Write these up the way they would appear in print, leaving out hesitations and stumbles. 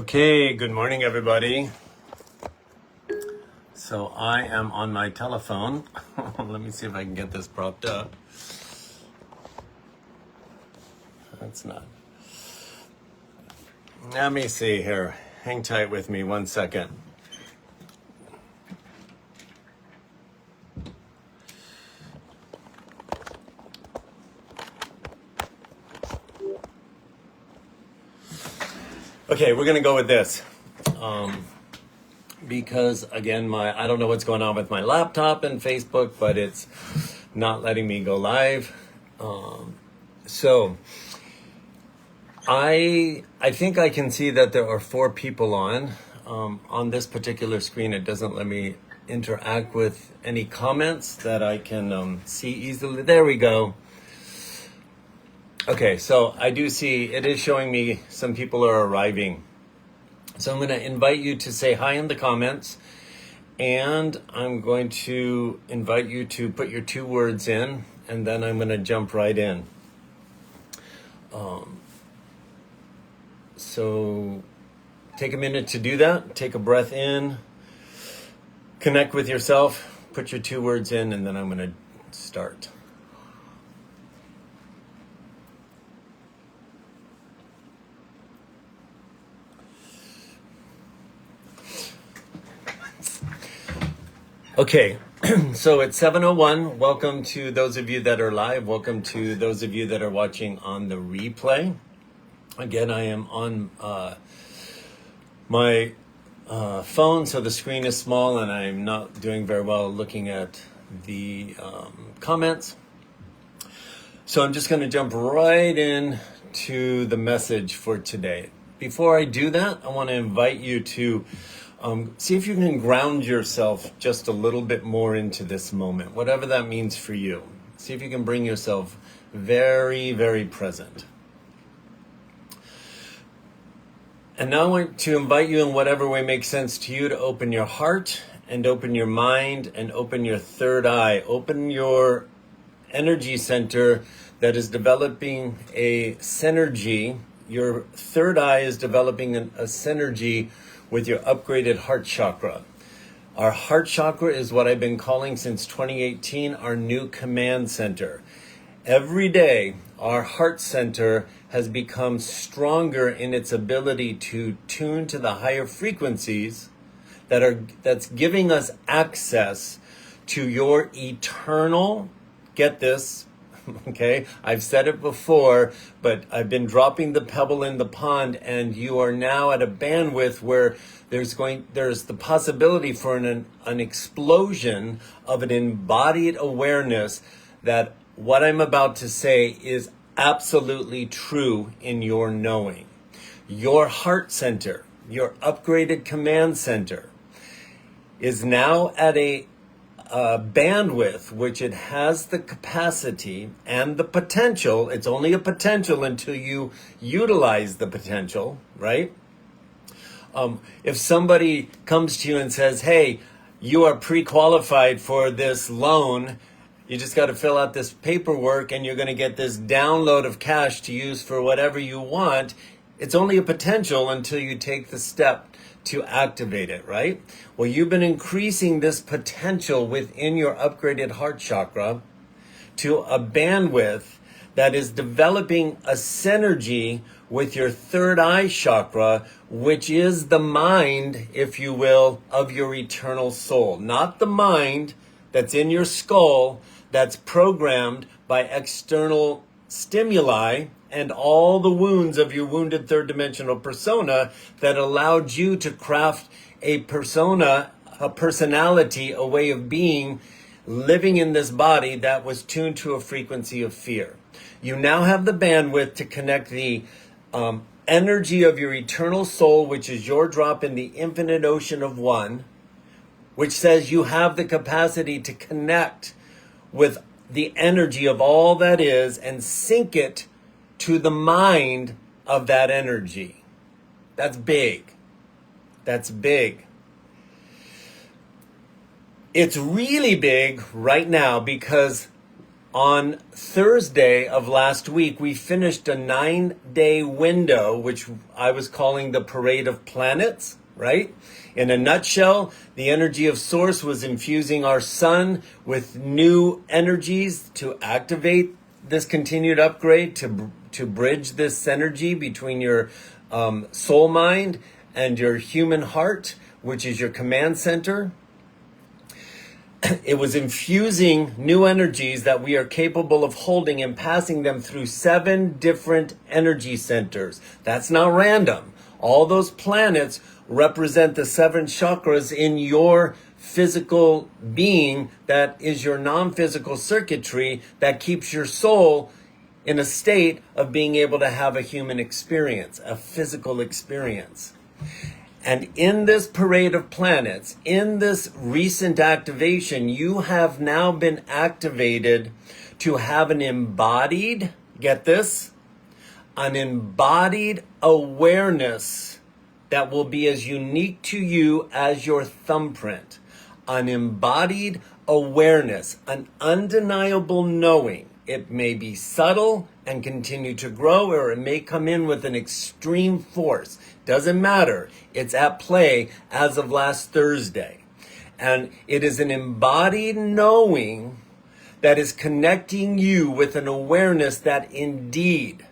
Okay, good morning, everybody. So I am on my telephone. Let me see if I can get this propped up. That's not. Let me see here. Hang tight with me 1 second. Okay, we're gonna go with this. Because again, I don't know what's going on with my laptop and Facebook, but it's not letting me go live. So I think I can see that there are 4 people on this particular screen. It doesn't let me interact with any comments that I can see easily. There we go. Okay, so I do see it is showing me some people are arriving. So I'm going to invite you to say hi in the comments, and I'm going to invite you to put your 2 words in, and then I'm going to jump right in. So take a minute to do that. Take a breath in, connect with yourself, put your 2 words in, and then I'm going to start. Okay, so it's 7:01. Welcome to those of you that are live. Welcome to those of you that are watching on the replay. Again, I am on my phone, so the screen is small, and I'm not doing very well looking at the comments. So I'm just going to jump right in to the message for today. Before I do that, I want to invite you to see if you can ground yourself just a little bit more into this moment, whatever that means for you. See if you can bring yourself very, very present. And now I want to invite you in whatever way makes sense to you to open your heart and open your mind and open your third eye. Open your energy center that is developing a synergy. Your third eye is developing a synergy with your upgraded heart chakra. Our heart chakra is what I've been calling since 2018 our new command center. Every day, our heart center has become stronger in its ability to tune to the higher frequencies that's giving us access to your eternal, get this, okay, I've said it before, but I've been dropping the pebble in the pond, and you are now at a bandwidth where there's the possibility for an explosion of an embodied awareness that what I'm about to say is absolutely true in your knowing. Your heart center, your upgraded command center, is now at a bandwidth which it has the capacity and the potential. It's only a potential until you utilize the potential, right? If somebody comes to you and says, hey, you are pre-qualified for this loan, you just got to fill out this paperwork and you're going to get this download of cash to use for whatever you want. It's only a potential until you take the step to activate it, right? Well, you've been increasing this potential within your upgraded heart chakra to a bandwidth that is developing a synergy with your third eye chakra, which is the mind, if you will, of your eternal soul. Not the mind that's in your skull that's programmed by external stimuli and all the wounds of your wounded third dimensional persona that allowed you to craft a persona, a personality, a way of being, living in this body that was tuned to a frequency of fear. You now have the bandwidth to connect the energy of your eternal soul, which is your drop in the infinite ocean of one, which says you have the capacity to connect with the energy of all that is and sync it to the mind of that energy. That's big. That's big. It's really big right now because On Thursday of last week, we finished a 9-day window, which I was calling the Parade of Planets, right? In a nutshell, the energy of Source was infusing our sun with new energies to activate this continued upgrade, to bridge this synergy between your soul mind and your human heart, which is your command center. It was infusing new energies that we are capable of holding and passing them through 7 different energy centers. That's not random. All those planets represent the 7 chakras in your physical being, that is your non-physical circuitry that keeps your soul in a state of being able to have a human experience, a physical experience. And in this parade of planets, in this recent activation, you have now been activated to have an embodied, get this, an embodied awareness that will be as unique to you as your thumbprint. An embodied awareness, an undeniable knowing. It may be subtle and continue to grow, or it may come in with an extreme force. Doesn't matter. It's at play as of last Thursday. And it is an embodied knowing that is connecting you with an awareness that indeed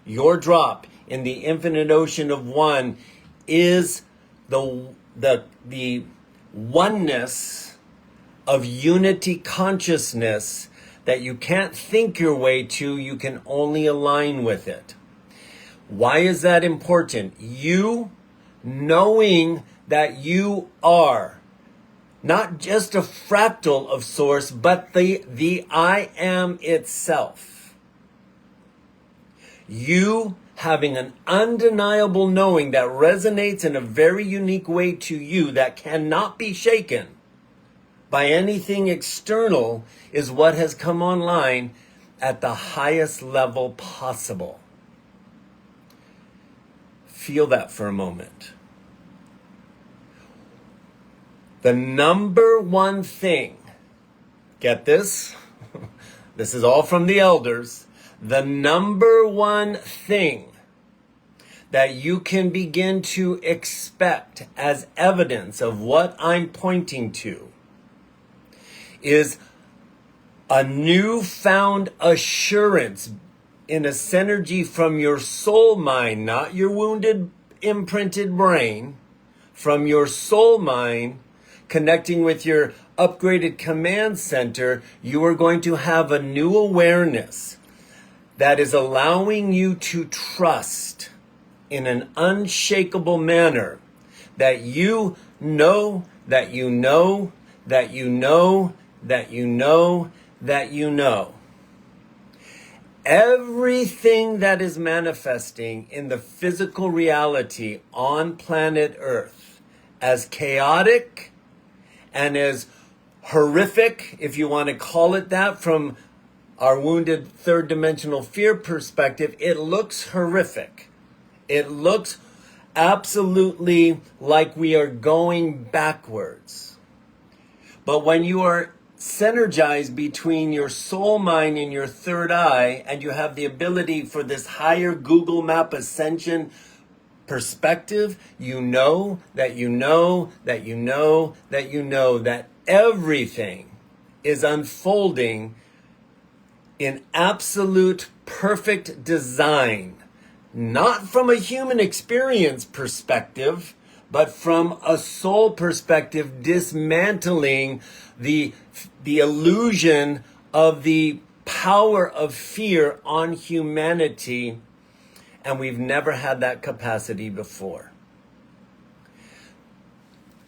your drop in the infinite ocean of one is the oneness of unity consciousness that you can't think your way to, you can only align with it. Why is that important? You knowing that you are not just a fractal of Source, but the I am itself. You having an undeniable knowing that resonates in a very unique way to you that cannot be shaken by anything external is what has come online at the highest level possible. Feel that for a moment. The number one thing, get this? This is all from the elders. The number one thing that you can begin to expect as evidence of what I'm pointing to is a newfound assurance in a synergy from your soul mind, not your wounded, imprinted brain, from your soul mind, connecting with your upgraded command center. You are going to have a new awareness that is allowing you to trust in an unshakable manner that you know, that you know, that you know, that you know, that you know. Everything that is manifesting in the physical reality on planet Earth, as chaotic and as horrific, if you want to call it that, from our wounded third dimensional fear perspective, it looks horrific. It looks absolutely like we are going backwards. But when you are synergized between your soul mind and your third eye, and you have the ability for this higher Google Map ascension perspective, you know that you know that you know that you know that everything is unfolding in absolute perfect design, not from a human experience perspective, but from a soul perspective, dismantling the illusion of the power of fear on humanity. And we've never had that capacity before.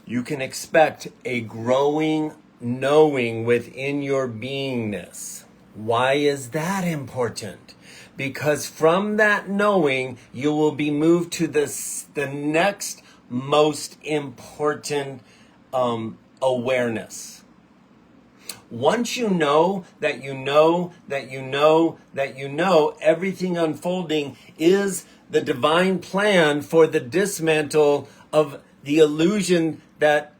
You can expect a growing knowing within your beingness. Why is that important? Because from that knowing, you will be moved to the next most important awareness. Once you know that you know that you know that you know, everything unfolding is the divine plan for the dismantle of the illusion that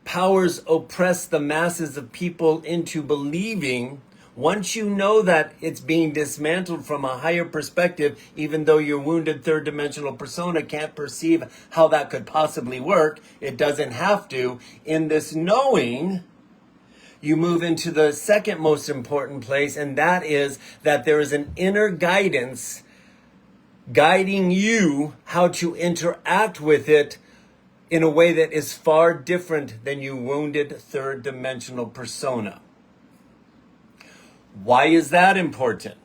powers oppress the masses of people into believing Once you know that it's being dismantled from a higher perspective, even though your wounded third dimensional persona can't perceive how that could possibly work, it doesn't have to. In this knowing, you move into the second most important place, and that is that there is an inner guidance guiding you how to interact with it in a way that is far different than your wounded third dimensional persona. Why is that important?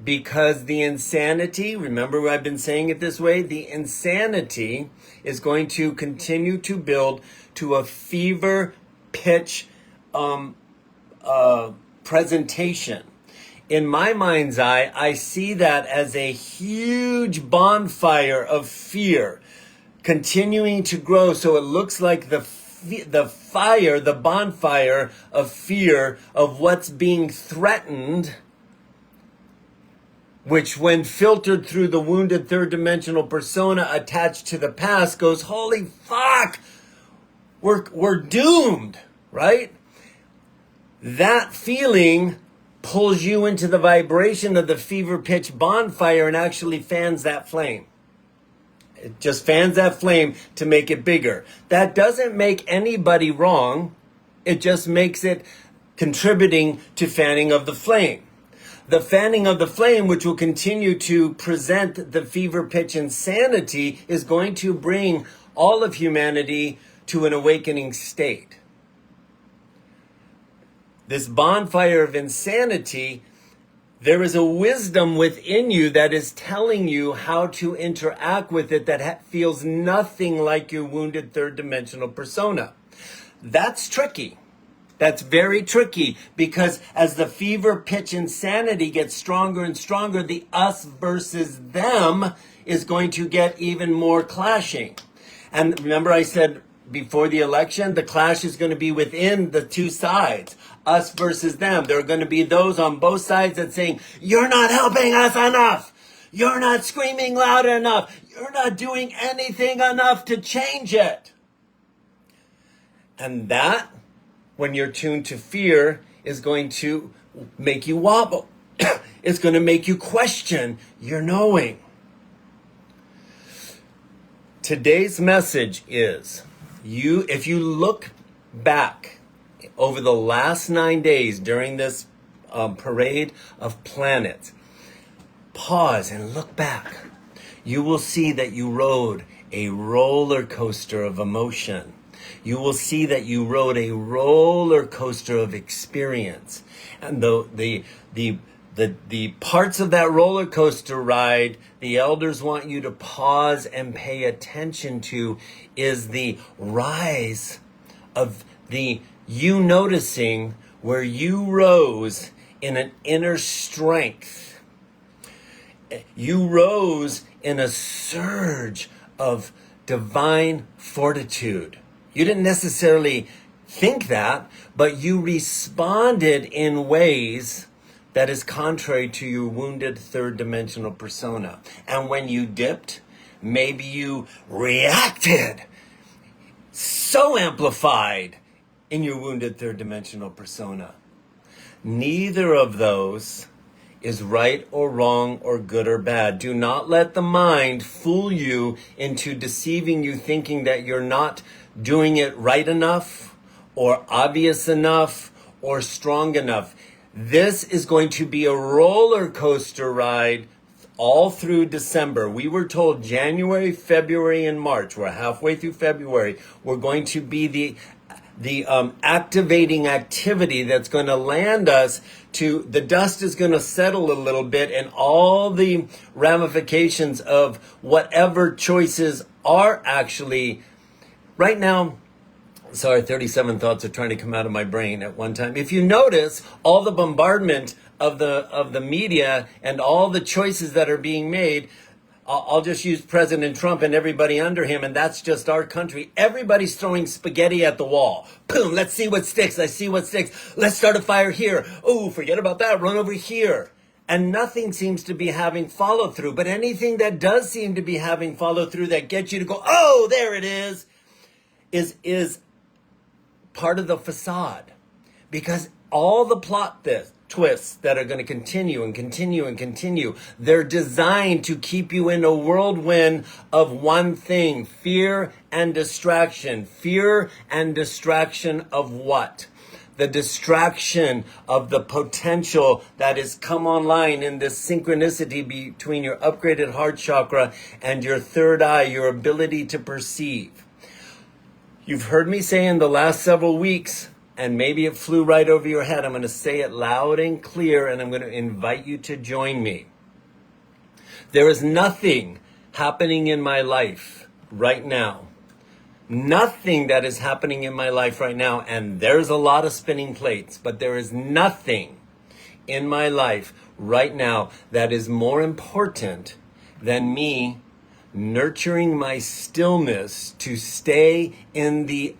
Because the insanity, remember I've been saying it this way, the insanity is going to continue to build to a fever pitch presentation. In my mind's eye, I see that as a huge bonfire of fear continuing to grow. So it looks like the fire, the bonfire of fear of what's being threatened, which when filtered through the wounded third dimensional persona attached to the past goes, holy fuck, we're doomed, right? That feeling pulls you into the vibration of the fever pitch bonfire and actually fans that flame. It just fans that flame to make it bigger. That doesn't make anybody wrong. It just makes it contributing to fanning of the flame. The fanning of the flame, which will continue to present the fever pitch insanity, is going to bring all of humanity to an awakening state. This bonfire of insanity, there is a wisdom within you that is telling you how to interact with it that feels nothing like your wounded third dimensional persona. That's tricky. That's very tricky, because as the fever pitch insanity gets stronger and stronger, the us versus them is going to get even more clashing. And remember I said before the election, the clash is going to be within the two sides. Us versus them. There are going to be those on both sides that saying, you're not helping us enough. You're not screaming loud enough. You're not doing anything enough to change it. And that, when you're tuned to fear, is going to make you wobble. It's going to make you question your knowing. Today's message is, if you look back over the last 9 days during this parade of planets, pause and look back. You will see that you rode a roller coaster of emotion. You will see that you rode a roller coaster of experience. And the parts of that roller coaster ride, the elders want you to pause and pay attention to, is the rise of you noticing where you rose in an inner strength. You rose in a surge of divine fortitude. You didn't necessarily think that, but you responded in ways that is contrary to your wounded third dimensional persona. And when you dipped, maybe you reacted so amplified in your wounded third dimensional persona. Neither of those is right or wrong or good or bad. Do not let the mind fool you into deceiving you, thinking that you're not doing it right enough or obvious enough or strong enough. This is going to be a roller coaster ride all through December. We were told January, February, and March, we're halfway through February, we're going to be the activating activity that's going to land us to, the dust is going to settle a little bit, and all the ramifications of whatever choices are actually, right now, sorry, 37 thoughts are trying to come out of my brain at one time. If you notice, all the bombardment of the media and all the choices that are being made, I'll just use President Trump and everybody under him, and that's just our country. Everybody's throwing spaghetti at the wall. Boom, let's see what sticks. I see what sticks. Let's start a fire here. Oh, forget about that. Run over here. And nothing seems to be having follow through. But anything that does seem to be having follow through that gets you to go, oh, there it is part of the facade. Because all the plot twists that are going to continue and continue and continue. They're designed to keep you in a whirlwind of one thing: fear and distraction. Fear and distraction of what? The distraction of the potential that has come online in this synchronicity between your upgraded heart chakra and your third eye, your ability to perceive. You've heard me say in the last several weeks, and maybe it flew right over your head, I'm going to say it loud and clear, and I'm going to invite you to join me. There is nothing happening in my life right now. Nothing that is happening in my life right now, and there's a lot of spinning plates, but there is nothing in my life right now that is more important than me nurturing my stillness to stay in the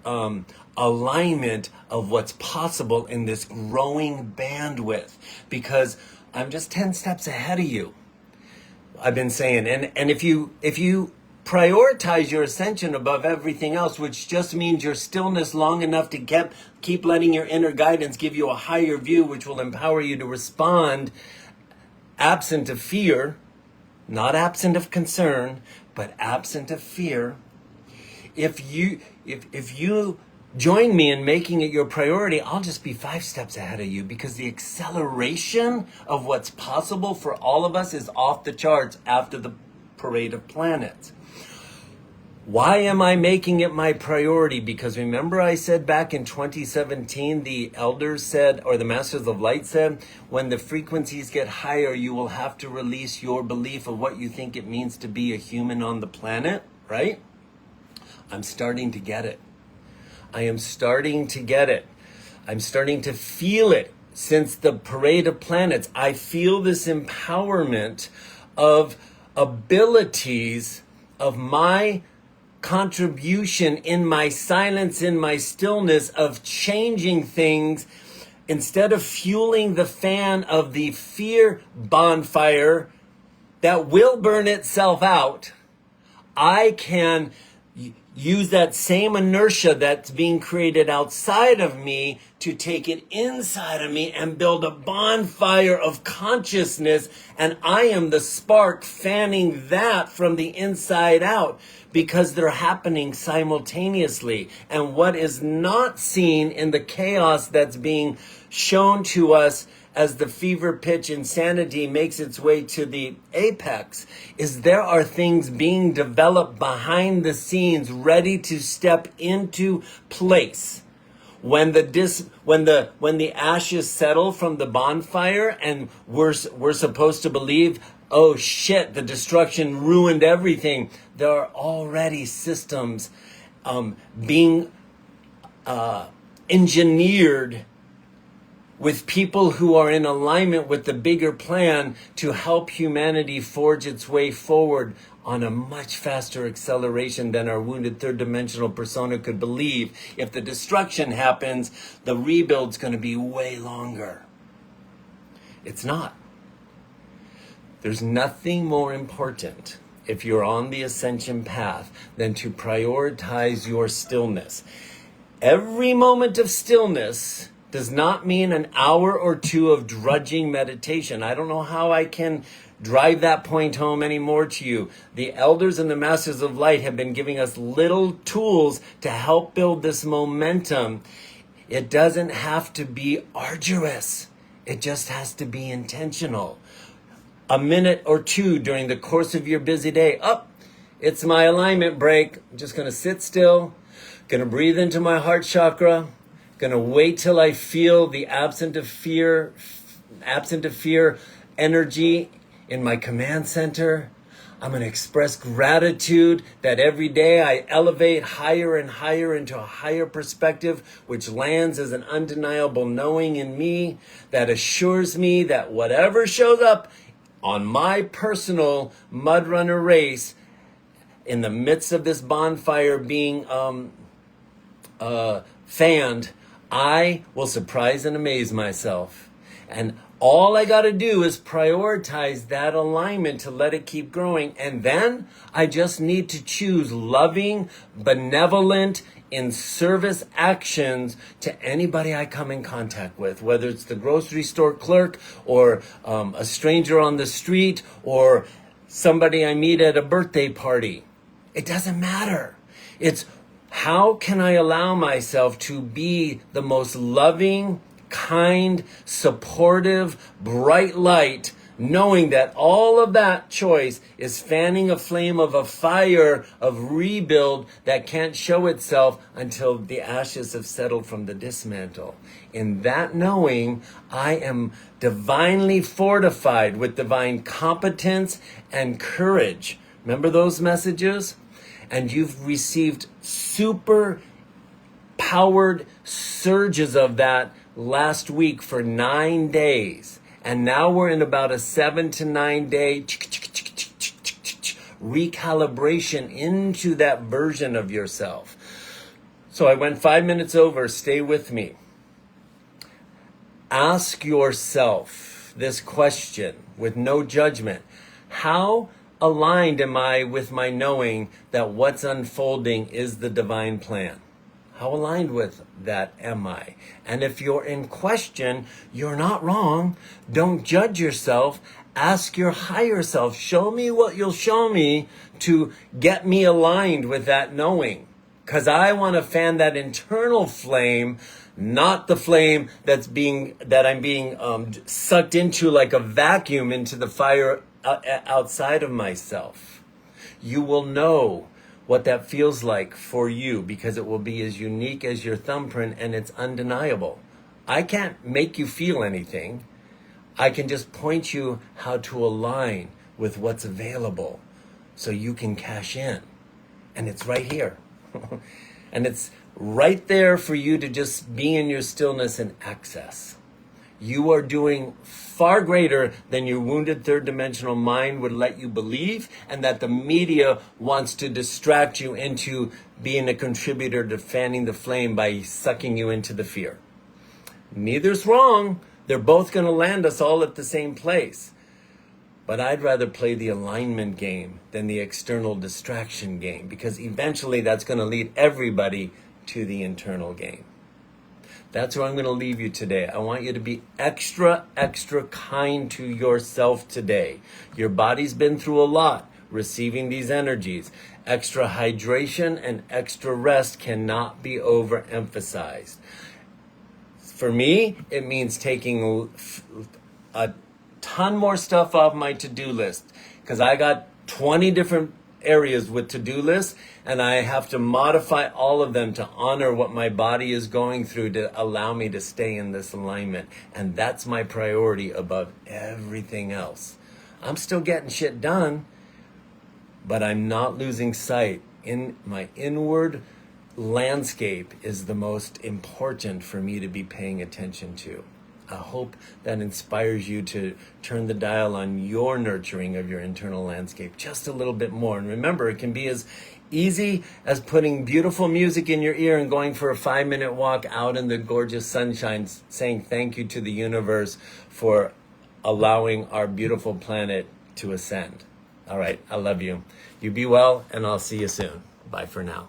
alignment of what's possible in this growing bandwidth, because I'm just 10 steps ahead of you. I've been saying, and if you prioritize your ascension above everything else, which just means your stillness long enough to keep letting your inner guidance give you a higher view, which will empower you to respond absent of fear, not absent of concern, but absent of fear. If you join me in making it your priority, I'll just be 5 steps ahead of you, because the acceleration of what's possible for all of us is off the charts after the parade of planets. Why am I making it my priority? Because remember I said back in 2017, the elders said, or the masters of light said, when the frequencies get higher, you will have to release your belief of what you think it means to be a human on the planet, right? I'm starting to get it. I am starting to get it. I'm starting to feel it. Since the parade of planets, I feel this empowerment of abilities of my contribution in my silence, in my stillness, of changing things. Instead of fueling the fan of the fear bonfire that will burn itself out, I can use that same inertia that's being created outside of me to take it inside of me and build a bonfire of consciousness. And I am the spark fanning that from the inside out, because they're happening simultaneously. And what is not seen in the chaos that's being shown to us as the fever pitch insanity makes its way to the apex is there are things being developed behind the scenes, ready to step into place. When the ashes settle from the bonfire and we're supposed to believe, oh shit, the destruction ruined everything, there are already systems being engineered with people who are in alignment with the bigger plan to help humanity forge its way forward on a much faster acceleration than our wounded third dimensional persona could believe. If the destruction happens, the rebuild's going to be way longer. It's not. There's nothing more important if you're on the ascension path than to prioritize your stillness. Every moment of stillness does not mean an hour or two of drudging meditation. I don't know how I can drive that point home anymore to you. The elders and the masters of light have been giving us little tools to help build this momentum. It doesn't have to be arduous. It just has to be intentional. A minute or two during the course of your busy day. It's my alignment break. I'm just going to sit still, going to breathe into my heart chakra, going to wait till I feel the absent of fear energy in my command center. I'm going to express gratitude that every day I elevate higher and higher into a higher perspective, which lands as an undeniable knowing in me that assures me that whatever shows up on my personal mud runner race in the midst of this bonfire being fanned, I will surprise and amaze myself. And All I got to do is prioritize that alignment to let it keep growing. And then I just need to choose loving, benevolent, in service actions to anybody I come in contact with, whether it's the grocery store clerk or a stranger on the street or somebody I meet at a birthday party. It doesn't matter. It's how can I allow myself to be the most loving, kind, supportive, bright light, knowing that all of that choice is fanning a flame of a fire of rebuild that can't show itself until the ashes have settled from the dismantle. In that knowing, I am divinely fortified with divine competence and courage. Remember those messages? And you've received super powered surges of that last week for 9 days. And now we're in about a 7 to 9 day recalibration into that version of yourself. So I went 5 minutes over. Stay with me. Ask yourself this question with no judgment. How aligned am I with my knowing that what's unfolding is the divine plan? How aligned with that am I? And if you're in question, you're not wrong. Don't judge yourself. Ask your higher self, show me what you'll show me to get me aligned with that knowing. Because I want to fan that internal flame, not the flame that I'm being sucked into like a vacuum into the fire outside of myself. You will know what that feels like for you because it will be as unique as your thumbprint and it's undeniable. I can't make you feel anything. I can just point you how to align with what's available so you can cash in. And it's right here. And it's right there for you to just be in your stillness and access. You are doing far greater than your wounded third dimensional mind would let you believe, and that the media wants to distract you into being a contributor to fanning the flame by sucking you into the fear. Neither's wrong. They're both going to land us all at the same place. But I'd rather play the alignment game than the external distraction game, because eventually that's going to lead everybody to the internal game. That's where I'm going to leave you today. I want you to be extra, extra kind to yourself today. Your body's been through a lot receiving these energies. Extra hydration and extra rest cannot be overemphasized. For me, it means taking a ton more stuff off my to-do list because I got 20 different areas with to-do lists, and I have to modify all of them to honor what my body is going through to allow me to stay in this alignment. And that's my priority above everything else. I'm still getting shit done, but I'm not losing sight. In my inward landscape is the most important for me to be paying attention to. I hope that inspires you to turn the dial on your nurturing of your internal landscape just a little bit more. And remember, it can be as easy as putting beautiful music in your ear and going for a 5-minute walk out in the gorgeous sunshine, saying thank you to the universe for allowing our beautiful planet to ascend. All right, I love you. You be well, and I'll see you soon. Bye for now.